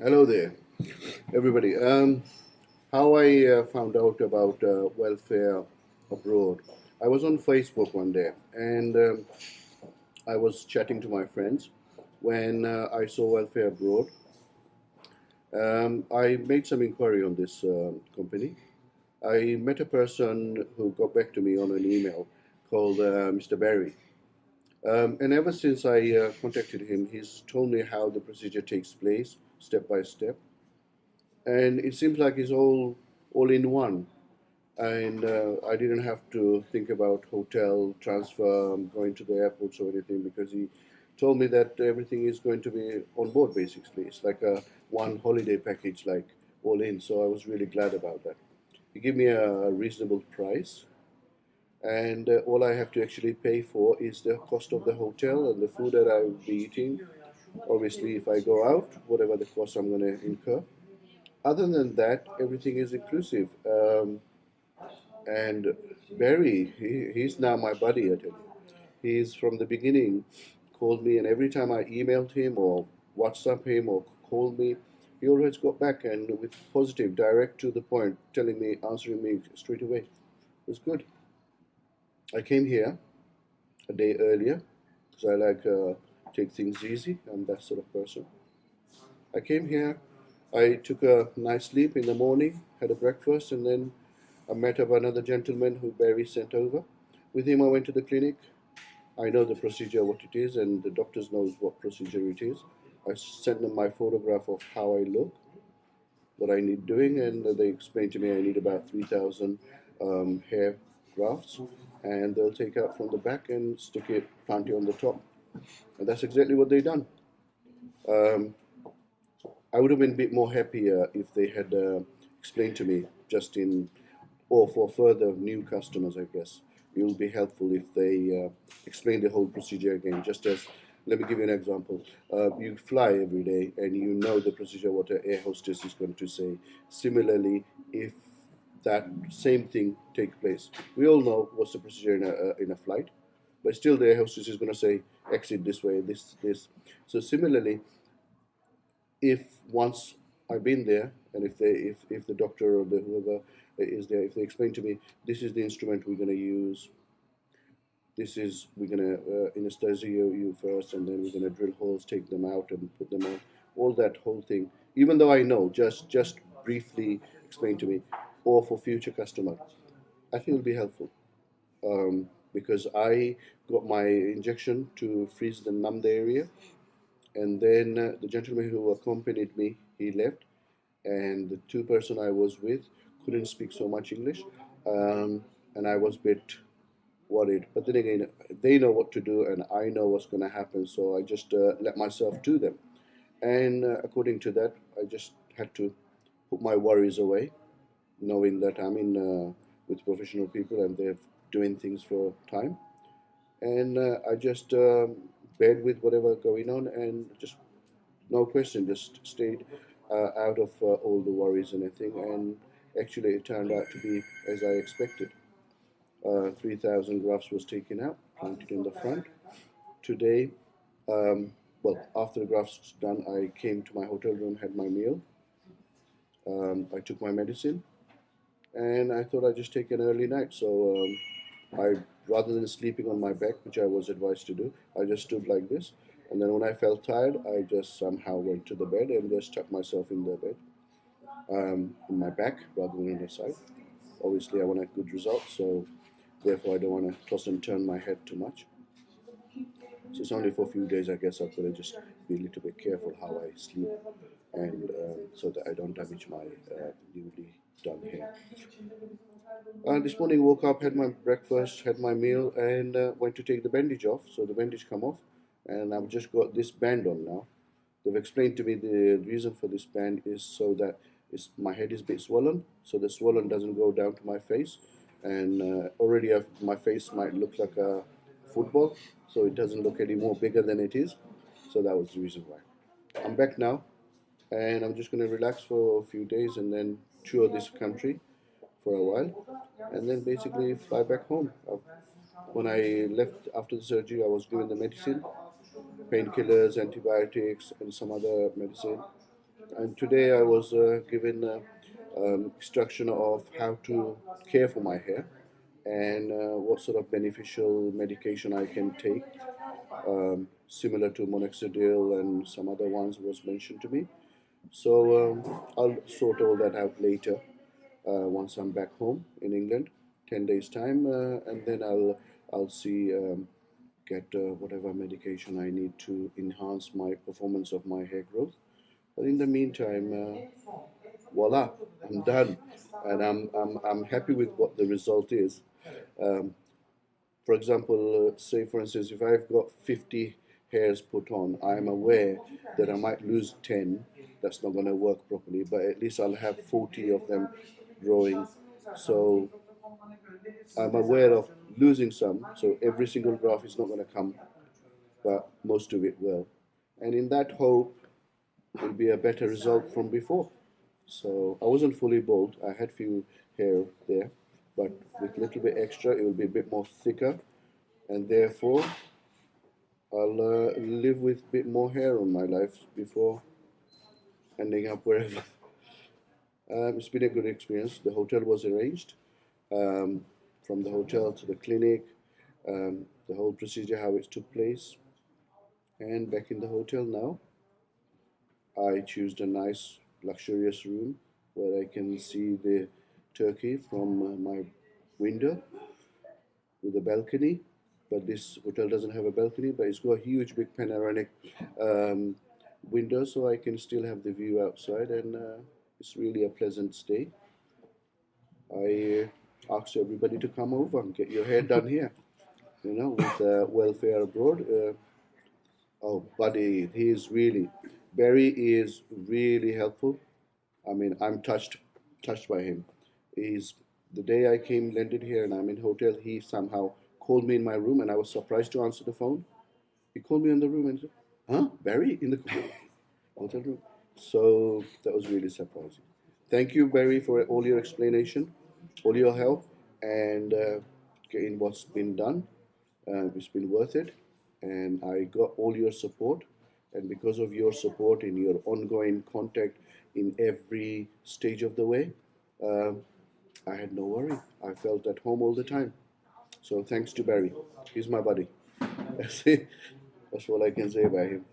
Hello there, everybody. How I found out about welfare abroad. I was on Facebook one day and I was chatting to my friends when I saw welfare abroad. I made some inquiry on this company. I met a person who got back to me on an email called Mr. Barry. And ever since I contacted him, he's told me how the procedure takes place step by step. And it seems like it's all in one. And I didn't have to think about hotel transfer, going to the airports or anything because he told me that everything is going to be on board basically. It's like a one holiday package, like all in. So I was really glad about that. He gave me a reasonable price, and all I have to actually pay for is the cost of the hotel and the food that I will be eating. Obviously, if I go out, whatever the cost I'm going to incur. Other than that, everything is inclusive. And Barry, he's now my buddy, I tell you. He's from the beginning called me, and every time I emailed him or WhatsApp him or called me, he always got back and with positive, direct to the point, telling me, answering me straight away. It was good. I came here a day earlier because I like take things easy. I'm that sort of person. I came here. I took a nice sleep in the morning, had a breakfast, and then I met up another gentleman who Barry sent over. With him, I went to the clinic. I know the procedure, what it is, and the doctors knows what procedure it is. I sent them my photograph of how I look, what I need doing, and they explained to me I need about 3,000 hair grafts, and they'll take out from the back and stick it, plant it on the top, and that's exactly what they done. Um, I would have been a bit more happier if they had explained to me just in, or for further new customers, I guess. It will be helpful if they explain the whole procedure again. Just as, let me give you an example. You fly every day and you know the procedure, what an air hostess is going to say. Similarly, if that same thing takes place, we all know what's the procedure in a flight, but still the air hostess is going to say exit this way, this. So similarly, if once I've been there, and if the doctor or the whoever is there, if they explain to me, this is the instrument we're going to use, this is we're going to anesthesia you first, and then we're going to drill holes, take them out, and put them on, all that whole thing. Even though I know, just briefly explain to me, or for future customer, I think it'll be helpful. Because I got my injection to freeze the numb the area, and then the gentleman who accompanied me, he left, and the two person I was with couldn't speak so much English, and I was a bit worried. But then again, they know what to do, and I know what's going to happen, so I just let myself to them. And according to that, I just had to put my worries away, knowing that I'm in with professional people and they're doing things for time. And I just bear with whatever going on, and just no question, just stayed out of all the worries and everything. And actually, it turned out to be as I expected. 3,000 grafts was taken out, planted in the front. Today, well, after the grafts done, I came to my hotel room, had my meal. I took my medicine, and I thought I'd just take an early night. So I, rather than sleeping on my back, which I was advised to do, I just stood like this. And then when I felt tired, I just somehow went to the bed and just stuck myself in the bed, in my back rather than in the side. Obviously, I want a good result, so therefore I don't want to toss and turn my head too much. So it's only for a few days, I guess. I've got to just be a little bit careful how I sleep, and so that I don't damage my newly done hair. This morning, woke up, had my breakfast, had my meal, and went to take the bandage off. So the bandage come off, and I've just got this band on now. They've explained to me the reason for this band is so that my head is a bit swollen, so the swollen doesn't go down to my face, and already my face might look like a football, so it doesn't look any more bigger than it is. So that was the reason why. I'm back now, and I'm just going to relax for a few days and then tour this country for a while, and then basically fly back home. When I left after the surgery, I was given the medicine, painkillers, antibiotics, and some other medicine. And today I was given instruction of how to care for my hair and what sort of beneficial medication I can take, similar to minoxidil and some other ones was mentioned to me. So I'll sort all that out later once I'm back home in England, 10 days time, and then I'll see get whatever medication I need to enhance my performance of my hair growth. But in the meantime, voila, I'm done, and I'm happy with what the result is. Um, for example, say for instance, if I've got 50 hairs put on, I'm aware that I might lose 10. That's not going to work properly, but at least I'll have 40 of them growing. So I'm aware of losing some. So every single graph is not going to come, but most of it will. And in that hope, will be a better result from before. So I wasn't fully bald. I had few hair there, but with a little bit extra, it will be a bit more thicker, and therefore I'll live with a bit more hair on my life before ending up wherever. It's been a good experience. The hotel was arranged. Um, from the hotel to the clinic, the whole procedure, how it took place, and back in the hotel now. I chose a nice, luxurious room where I can see the Turkey from my window with a balcony. But this hotel doesn't have a balcony, but it's got a huge, big panoramic um, window, so I can still have the view outside, and it's really a pleasant stay. I ask everybody to come over and get your hair done here, with welfare abroad. Oh, buddy, Barry is really helpful. I mean, I'm touched by him. He's the day I came landed here and I'm in hotel. He somehow called me in my room, and I was surprised to answer the phone. He called me in the room and said, "Huh, Barry in the hotel room." So that was really surprising. Thank you, Barry, for all your explanation, all your help, and getting what's been done. It's been worth it, and I got all your support. And because of your support and your ongoing contact in every stage of the way, um, I had no worry. I felt at home all the time. So thanks to Barry. He's my buddy. That's it. That's all I can say about him.